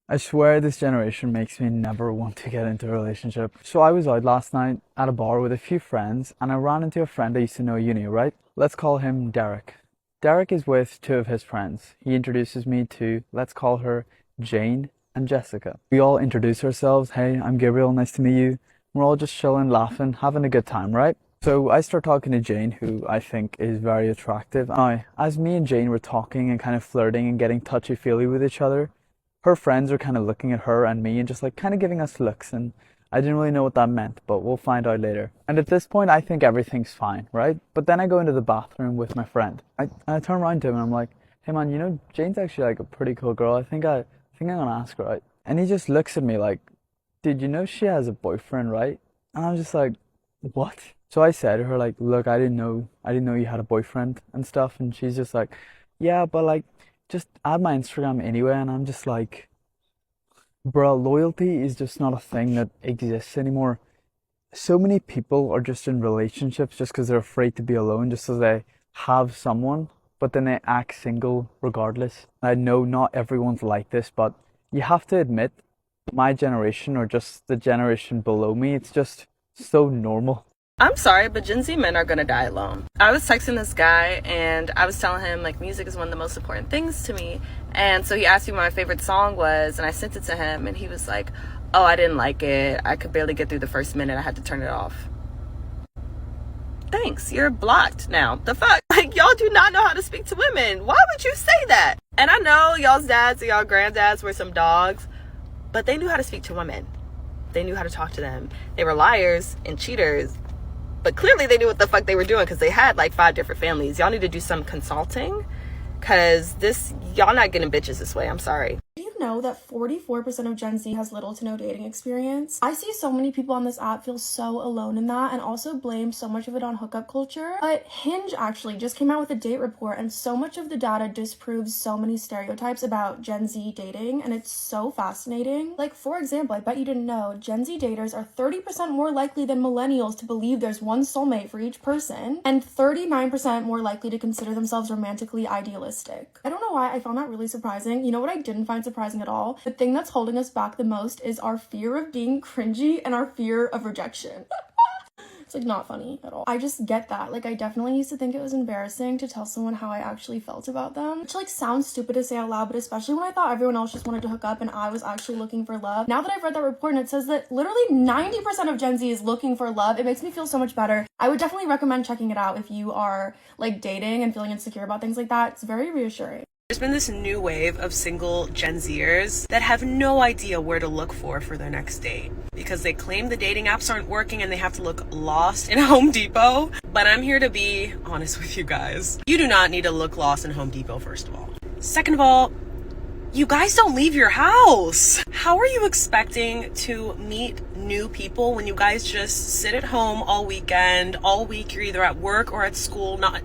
I swear this generation makes me never want to get into a relationship. So I was out last night at a bar with a few friends and I ran into a friend I used to know at uni, right? Let's call him Derek. Derek is with two of his friends. He introduces me to, let's call her Jane and Jessica. We all introduce ourselves. Hey, I'm Gabriel, nice to meet you. We're all just chilling, laughing, having a good time, right? So I start talking to Jane, who I think is very attractive. Now, as me and Jane were talking and kind of flirting and getting touchy-feely with each other, her friends are kind of looking at her and me and just like kind of giving us looks, and I didn't really know what that meant, but we'll find out later. And at this point I think everything's fine, right? But then I go into the bathroom with my friend. I turn around to him and I'm like, hey man, you know Jane's actually like a pretty cool girl. I think I'm gonna ask her out. And he just looks at me like, dude, you know she has a boyfriend, right? And I'm just like, what? So I said to her like, look, I didn't know you had a boyfriend and stuff. And she's just like, yeah, but like just add my Instagram anyway. And I'm just like, bro, loyalty is just not a thing that exists anymore. So many people are just in relationships just because they're afraid to be alone, just so they have someone, but then they act single regardless. I know not everyone's like this, but you have to admit, my generation or just the generation below me, it's just so normal. I'm sorry, but Gen Z men are gonna die alone. I was texting this guy and I was telling him like music is one of the most important things to me. And so he asked me what my favorite song was and I sent it to him and he was like, oh, I didn't like it. I could barely get through the first minute. I had to turn it off. Thanks, you're blocked now. The fuck? Like, y'all do not know how to speak to women. Why would you say that? And I know y'all's dads and y'all granddads were some dogs, but they knew how to speak to women. They knew how to talk to them. They were liars and cheaters. But clearly they knew what the fuck they were doing because they had like 5 different families. Y'all need to do some consulting because y'all not getting bitches this way. I'm sorry. Do you know that 44% of Gen Z has little to no dating experience? I see so many people on this app feel so alone in that and also blame so much of it on hookup culture. But Hinge actually just came out with a date report and so much of the data disproves so many stereotypes about Gen Z dating and it's so fascinating. Like, for example, I bet you didn't know, Gen Z daters are 30% more likely than millennials to believe there's one soulmate for each person and 39% more likely to consider themselves romantically idealistic. I don't know why I found that really surprising. You know what I didn't find surprising at all? The thing that's holding us back the most is our fear of being cringy and our fear of rejection. It's like not funny at all. I just get that. Like, I definitely used to think it was embarrassing to tell someone how I actually felt about them, which like sounds stupid to say out loud, but especially when I thought everyone else just wanted to hook up and I was actually looking for love. Now that I've read that report and it says that literally 90% of Gen Z is looking for love, it makes me feel so much better. I would definitely recommend checking it out if you are like dating and feeling insecure about things like that. It's very reassuring. There's been this new wave of single Gen Zers that have no idea where to look for their next date because they claim the dating apps aren't working and they have to look lost in Home Depot. But I'm here to be honest with you guys. You do not need to look lost in Home Depot, first of all. Second of all, you guys don't leave your house. How are you expecting to meet new people when you guys just sit at home all weekend, all week? You're either at work or at school, not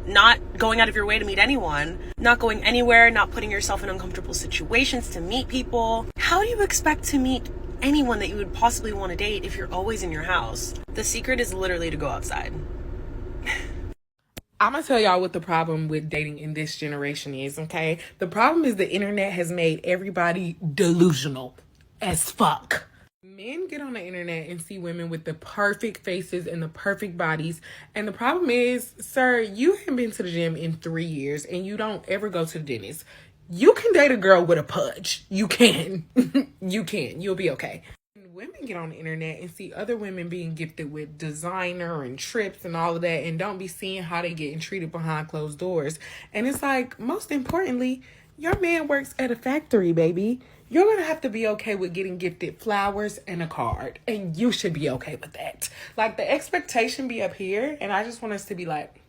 going out of your way to meet anyone, not going anywhere, not putting yourself in uncomfortable situations to meet people. How do you expect to meet anyone that you would possibly want to date if you're always in your house? The secret is literally to go outside. I'm gonna tell y'all what the problem with dating in this generation is, okay? The problem is the internet has made everybody delusional as fuck. Men get on the internet and see women with the perfect faces and the perfect bodies. And the problem is, sir, you haven't been to the gym in 3 years and you don't ever go to the dentist. You can date a girl with a pudge. You can. You can. You'll be okay. Women get on the internet and see other women being gifted with designer and trips and all of that and don't be seeing how they getting treated behind closed doors. And it's like, most importantly, your man works at a factory, baby. You're going to have to be okay with getting gifted flowers and a card. And you should be okay with that. Like, the expectation be up here. And I just want us to be like,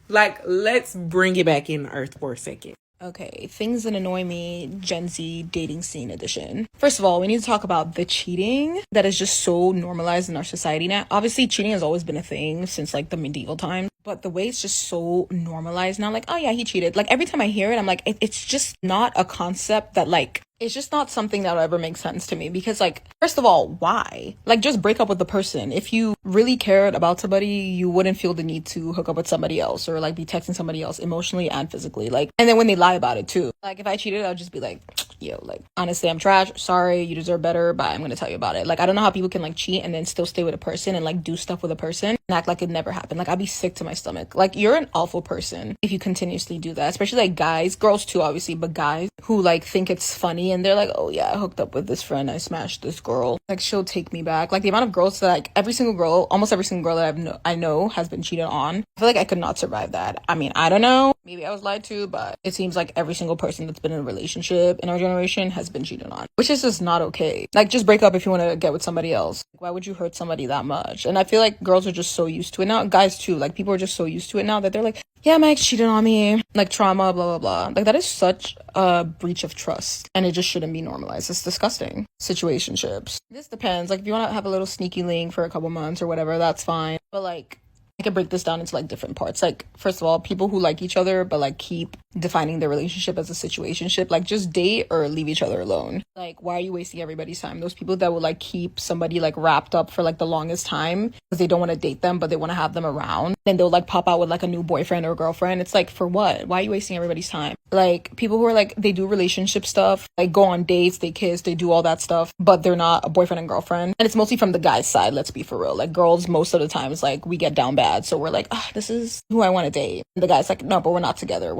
like, let's bring it back in the earth for a second. Okay, things that annoy me, Gen Z dating scene edition. First of all, we need to talk about the cheating that is just so normalized in our society now. Obviously, cheating has always been a thing since like the medieval times, but the way it's just so normalized now, like, oh yeah, he cheated. Like every time I hear it, I'm like, it's just not a concept that like It's just not something that will ever make sense to me because, like, first of all, why? Like, just break up with the person. If you really cared about somebody, you wouldn't feel the need to hook up with somebody else or, like, be texting somebody else emotionally and physically. Like, and then when they lie about it, too. Like, if I cheated, I'd just be like, yo, like, honestly, I'm trash. Sorry, you deserve better, but I'm gonna tell you about it. Like, I don't know how people can, like, cheat and then still stay with a person and, like, do stuff with a person and act like it never happened. Like, I'd be sick to my stomach. Like, you're an awful person if you continuously do that. Especially, like, guys, girls too, obviously, but guys who, like, think it's funny and they're like, oh, yeah, I hooked up with this friend, I smashed this girl. Like, she'll take me back. Like, the amount of girls that, like, almost every single girl that I know has been cheated on. I feel like I could not survive that. I mean, I don't know. Maybe I was lied to, but it seems like every single person that's been in a relationship in our generation has been cheated on, which is just not okay. Like, just break up if you want to get with somebody else. Like, why would you hurt somebody that much? And I feel like girls are just so used to it now. Guys too. Like, people are just so used to it now that they're like, yeah, my ex cheated on me. Like, trauma, blah, blah, blah. Like, that is such a breach of trust. And it just shouldn't be normalized. It's disgusting. Situationships. This depends. Like, if you want to have a little sneaky link for a couple months or whatever, that's fine. But, like, I can break this down into, like, different parts. Like, first of all, people who like each other but, like, keep defining their relationship as a situationship, like, just date or leave each other alone. Like, why are you wasting everybody's time? Those people that will, like, keep somebody, like, wrapped up for, like, the longest time because they don't want to date them but they want to have them around, then they'll, like, pop out with, like, a new boyfriend or girlfriend. It's like, for what? Why are you wasting everybody's time? Like, people who are, like, they do relationship stuff, like, go on dates, they kiss, they do all that stuff, but they're not a boyfriend and girlfriend. And it's mostly from the guy's side, let's be for real. Like, girls, most of the time, is like, we get down bad, so we're like, this is who I want to date. And the guy's like, no, but we're not together,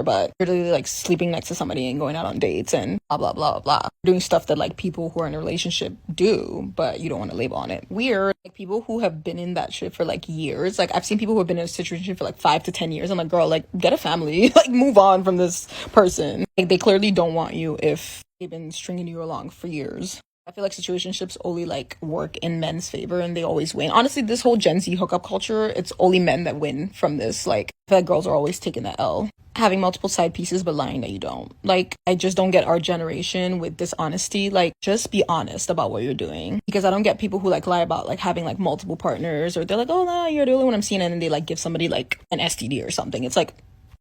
but you're literally, like, sleeping next to somebody and going out on dates and blah, blah, blah, blah. Doing stuff that, like, people who are in a relationship do, but you don't want to label on it. Weird. Like, people who have been in that shit for, like, years. Like, I've seen people who have been in a situation for, like, 5 to 10 years. I'm like, girl, like, get a family. Like, move on from this person. Like, they clearly don't want you if they've been stringing you along for years. I feel like situationships only, like, work in men's favor and they always win. Honestly, this whole Gen Z hookup culture, it's only men that win from this. Like, I feel like girls are always taking the L. Having multiple side pieces but lying that you don't. Like, I just don't get our generation with dishonesty. Like, just be honest about what you're doing. Because I don't get people who, like, lie about, like, having, like, multiple partners, or they're like, oh, no, you're the only one I'm seeing, and then they, like, give somebody, like, an STD or something. It's like,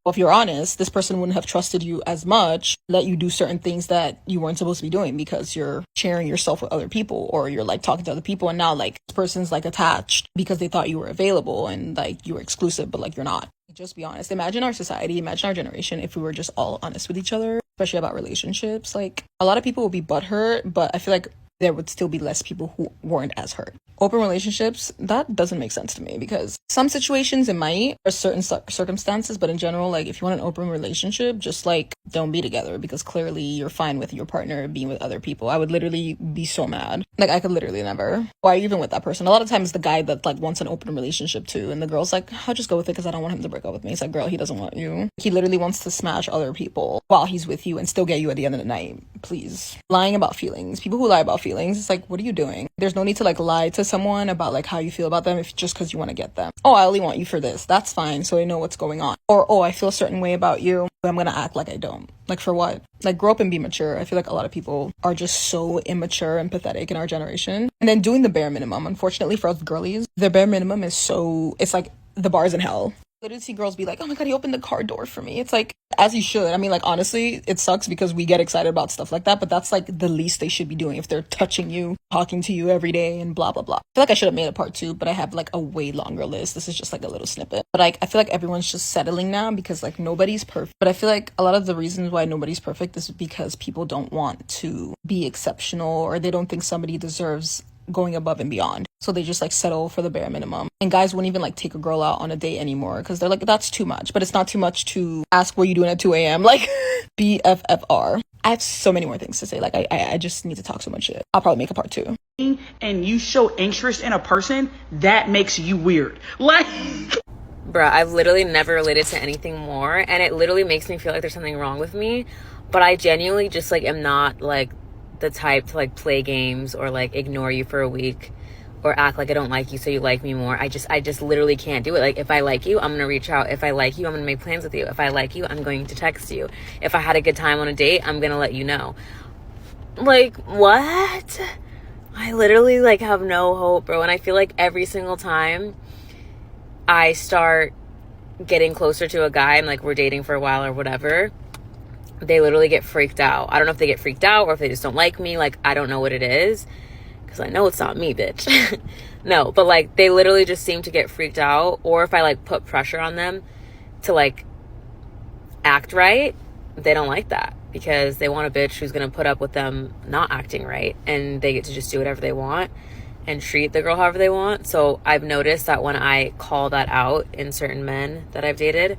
well, if you're honest, this person wouldn't have trusted you as much, let you do certain things that you weren't supposed to be doing because you're sharing yourself with other people, or you're, like, talking to other people, and now, like, this person's, like, attached because they thought you were available and, like, you were exclusive, but, like, you're not. Just be honest. Imagine our society, imagine our generation if we were just all honest with each other, especially about relationships. Like, a lot of people would be butthurt, but I feel like there would still be less people who weren't as hurt. Open relationships, that doesn't make sense to me, because some situations it might, or certain circumstances, but in general, like, if you want an open relationship, just, like, don't be together, because clearly you're fine with your partner being with other people. I would literally be so mad. Like, I could literally never. Why are you even with that person? A lot of times the guy that, like, wants an open relationship too, and the girl's like, I'll just go with it because I don't want him to break up with me. It's like, girl, he doesn't want you. He literally wants to smash other people while he's with you and still get you at the end of the night. Please. Lying about feelings. People who lie about feelings, it's like, what are you doing? There's no need to, like, lie to someone about, like, how you feel about them if just because you want to get them. Oh, I only want you for this. That's fine, so I know what's going on. Or, oh, I feel a certain way about you, but I'm gonna act like I don't. Like, for what? Like, grow up and be mature. I feel like a lot of people are just so immature and pathetic in our generation. And then doing the bare minimum. Unfortunately for us girlies, the bare minimum is so, it's like the bar's in hell. Literally see girls be like, oh my god, he opened the car door for me. It's like, as you should. I mean, like, honestly, it sucks because we get excited about stuff like that, but that's, like, the least they should be doing if they're touching you, talking to you every day, and blah blah blah. I feel like I should have made a part 2, but I have, like, a way longer list. This is just, like, a little snippet. But, like, I feel like everyone's just settling now because, like, nobody's perfect. But I feel like a lot of the reasons why nobody's perfect is because people don't want to be exceptional, or they don't think somebody deserves going above and beyond, so they just, like, settle for the bare minimum. And guys won't even, like, take a girl out on a date anymore because they're like, that's too much. But it's not too much to ask what you doing at 2 a.m. like, BFFR. I have so many more things to say. Like, I just need to talk so much shit. I'll probably make a part 2. And you show interest in a person, that makes you weird. Like, Bruh, I've literally never related to anything more, and it literally makes me feel like there's something wrong with me. But I genuinely just, like, am not, like, the type to, like, play games or, like, ignore you for a week or act like I don't like you so you like me more. I just literally can't do it. Like, if I like you, I'm gonna reach out. If I like you, I'm gonna make plans with you. If I like you, I'm going to text you. If I had a good time on a date, I'm gonna let you know. Like, what? I literally, like, have no hope, bro. And I feel like every single time I start getting closer to a guy and, like, we're dating for a while or whatever, they literally get freaked out. I don't know if they get freaked out or if they just don't like me. Like, I don't know what it is, because I know it's not me, bitch. No, but like, they literally just seem to get freaked out. Or if I like put pressure on them to like act right, they don't like that, because they want a bitch who's gonna put up with them not acting right, and they get to just do whatever they want and treat the girl however they want. So I've noticed that when I call that out in certain men that I've dated,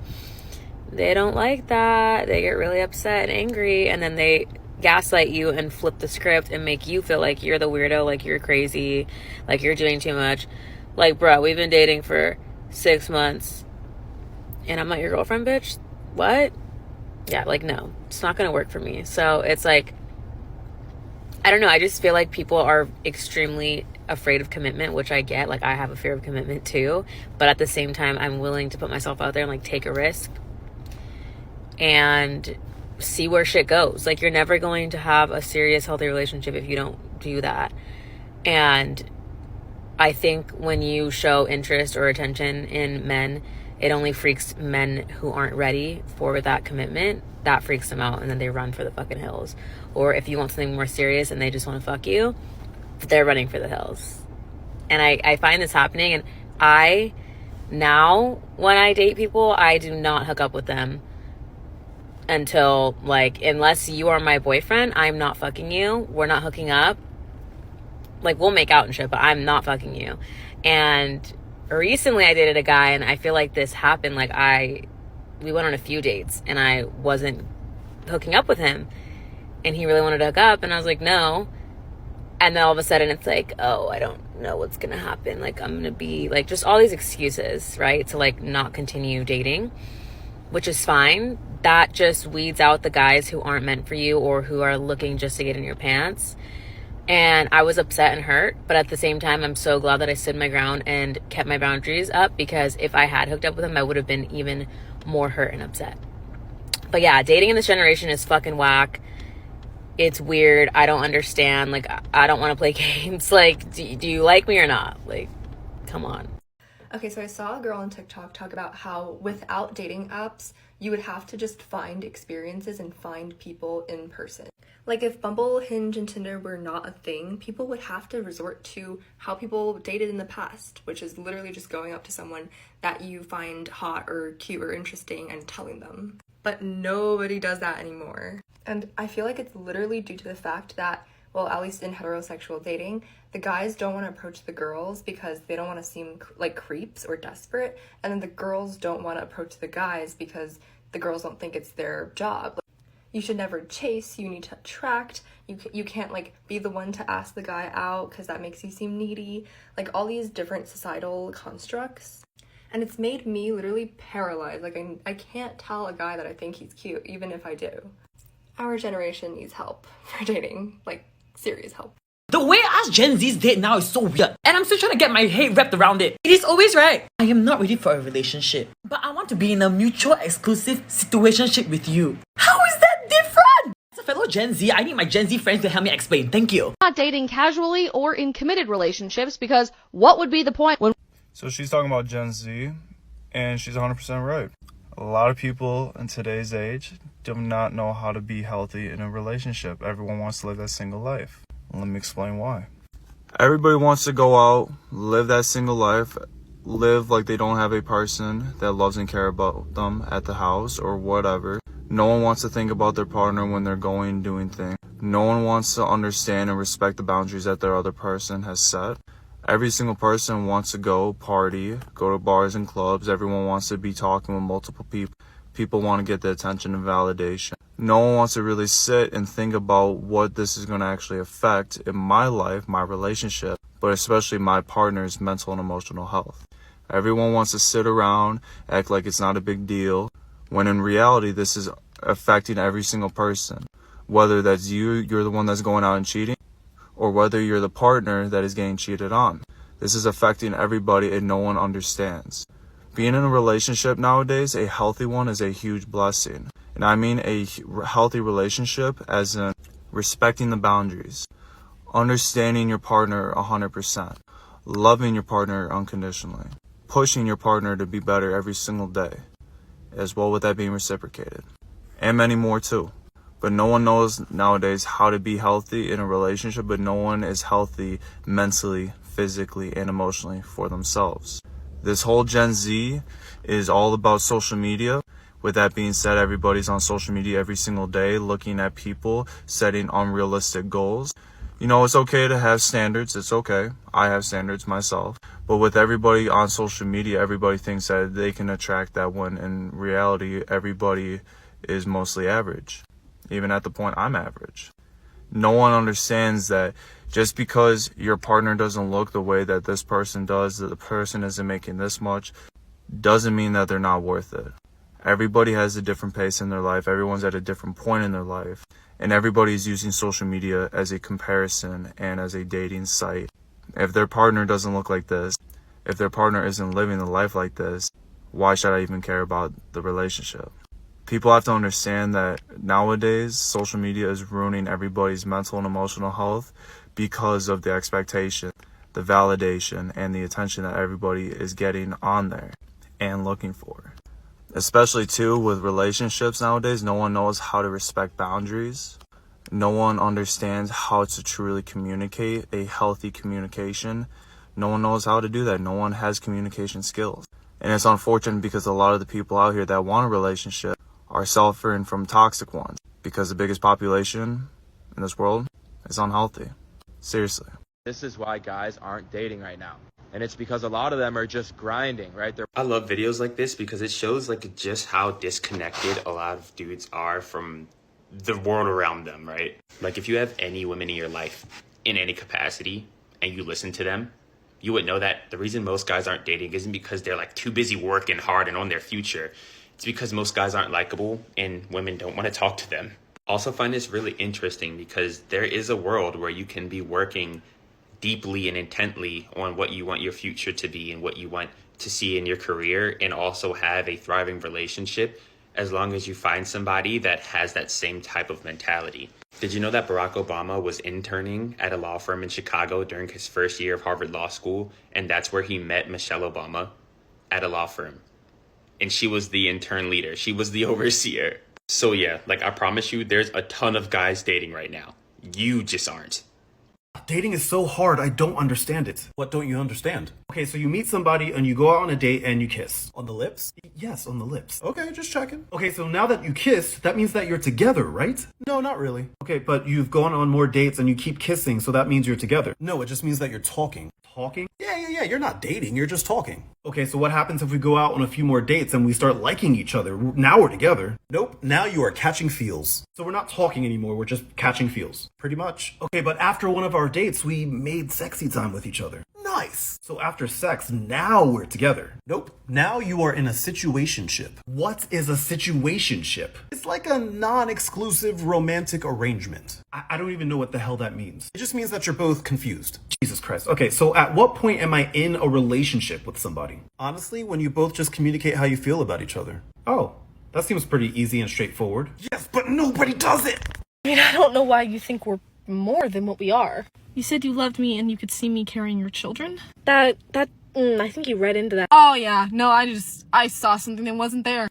they don't like that. They get really upset and angry, and then they gaslight you and flip the script and make you feel like you're the weirdo, like you're crazy, like you're doing too much. Like, bro, we've been dating for 6 months and I'm not your girlfriend, bitch? What? Yeah, like, no, it's not gonna work for me. So it's like, I don't know, I just feel like people are extremely afraid of commitment, which I get. Like, I have a fear of commitment too, but at the same time, I'm willing to put myself out there and like take a risk and see where shit goes. Like, you're never going to have a serious, healthy relationship if you don't do that. And I think when you show interest or attention in men, it only freaks men who aren't ready for that commitment. That freaks them out, and then they run for the fucking hills. Or if you want something more serious and they just want to fuck you, they're running for the hills. And I find this happening, and I now, when I date people, I do not hook up with them until, like, unless you are my boyfriend, I'm not fucking you. We're not hooking up. Like, we'll make out and shit, but I'm not fucking you. And recently I dated a guy, and I feel like this happened. Like, we went on a few dates and I wasn't hooking up with him, and he really wanted to hook up, and I was like, no. And then all of a sudden it's like, oh, I don't know what's gonna happen. Like, I'm gonna be like, just all these excuses, right? To like not continue dating, which is fine. That just weeds out the guys who aren't meant for you or who are looking just to get in your pants. And I was upset and hurt, but at the same time, I'm so glad that I stood my ground and kept my boundaries up, because if I had hooked up with him, I would have been even more hurt and upset. But yeah, dating in this generation is fucking whack. It's weird. I don't understand. Like, I don't want to play games. Like, do you like me or not? Like, come on. Okay, so I saw a girl on TikTok talk about how without dating apps, you would have to just find experiences and find people in person. Like, if Bumble, Hinge, and Tinder were not a thing, people would have to resort to how people dated in the past, which is literally just going up to someone that you find hot or cute or interesting and telling them. But nobody does that anymore. And I feel like it's literally due to the fact that, well, at least in heterosexual dating, the guys don't want to approach the girls because they don't want to seem like creeps or desperate, and then the girls don't want to approach the guys because the girls don't think it's their job. Like, you should never chase, you need to attract, you can't like be the one to ask the guy out because that makes you seem needy, like all these different societal constructs. And it's made me literally paralyzed. Like, I can't tell a guy that I think he's cute, even if I do. Our generation needs help for dating, like serious help. The way us Gen Zs date now is so weird, and I'm still trying to get my head wrapped around it. It is always right. I am not ready for a relationship, but I want to be in a mutual exclusive situationship with you. How is that different? As a fellow Gen Z, I need my Gen Z friends to help me explain. Thank you. Not dating casually or in committed relationships, because what would be the point when... So she's talking about Gen Z, and she's 100% right. A lot of people in today's age do not know how to be healthy in a relationship. Everyone wants to live that single life. Let me explain why. Everybody wants to go out, live that single life, live like they don't have a person that loves and cares about them at the house or whatever. No one wants to think about their partner when they're going and doing things. No one wants to understand and respect the boundaries that their other person has set. Every single person wants to go party, go to bars and clubs. Everyone wants to be talking with multiple people. People want to get the attention and validation. No one wants to really sit and think about what this is going to actually affect in my life, my relationship, but especially my partner's mental and emotional health. Everyone wants to sit around, act like it's not a big deal, when in reality, this is affecting every single person. Whether that's you're the one that's going out and cheating, or whether you're the partner that is getting cheated on. This is affecting everybody, and no one understands. Being in a relationship nowadays, a healthy one, is a huge blessing. And I mean a healthy relationship as in respecting the boundaries, understanding your partner 100%, loving your partner unconditionally, pushing your partner to be better every single day, as well with that being reciprocated, and many more too. But no one knows nowadays how to be healthy in a relationship, but no one is healthy mentally, physically, and emotionally for themselves. This whole Gen Z is all about social media. With that being said, everybody's on social media every single day, looking at people, setting unrealistic goals. You know, it's okay to have standards. It's okay. I have standards myself. But with everybody on social media, everybody thinks that they can attract that when in reality, everybody is mostly average. Even at the point I'm average. No one understands that just because your partner doesn't look the way that this person does, that the person isn't making this much, doesn't mean that they're not worth it. Everybody has a different pace in their life. Everyone's at a different point in their life. And everybody's using social media as a comparison and as a dating site. If their partner doesn't look like this, if their partner isn't living the life like this, why should I even care about the relationship? People have to understand that nowadays, social media is ruining everybody's mental and emotional health because of the expectation, the validation, and the attention that everybody is getting on there and looking for. Especially too with relationships nowadays, no one knows how to respect boundaries. No one understands how to truly communicate, a healthy communication. No one knows how to do that. No one has communication skills. And it's unfortunate because a lot of the people out here that want a relationship are suffering from toxic ones because the biggest population in this world is unhealthy. Seriously. This is why guys aren't dating right now. And it's because a lot of them are just grinding, right? I love videos like this because it shows like just how disconnected a lot of dudes are from the world around them, right? Like if you have any women in your life in any capacity and you listen to them, you would know that the reason most guys aren't dating isn't because they're like too busy working hard and on their future. It's because most guys aren't likable and women don't want to talk to them. Also find this really interesting because there is a world where you can be working deeply and intently on what you want your future to be and what you want to see in your career and also have a thriving relationship as long as you find somebody that has that same type of mentality. Did you know that Barack Obama was interning at a law firm in Chicago during his first year of Harvard Law School, and that's where he met Michelle Obama at a law firm? And she was the intern leader. She was the overseer. So yeah, like I promise you, there's a ton of guys dating right now. You just aren't. Dating is so hard, I don't understand it. What don't you understand? Okay, so you meet somebody and you go out on a date and you kiss. On the lips? Yes, on the lips. Okay, just checking. Okay, so now that you kissed, that means that you're together, right? No, not really. Okay, but you've gone on more dates and you keep kissing, so that means you're together. No, it just means that you're talking. Talking? Yeah, you're not dating, you're just talking. Okay, so what happens if we go out on a few more dates and we start liking each other? Now we're together. Nope, now you are catching feels. So we're not talking anymore, we're just catching feels. Pretty much. Okay, but after one of our dates, we made sexy time with each other. Nice. So after sex, now we're together. Nope. Now you are in a situationship. What is a situationship? It's like a non-exclusive romantic arrangement. I don't even know what the hell that means. It just means that you're both confused. Jesus Christ. Okay, so at what point am I in a relationship with somebody? Honestly, when you both just communicate how you feel about each other. Oh, that seems pretty easy and straightforward. Yes, but nobody does it. I mean, I don't know why you think we're more than what we are. You said you loved me and you could see me carrying your children? I think you read into that. Oh yeah, no, I saw something that wasn't there.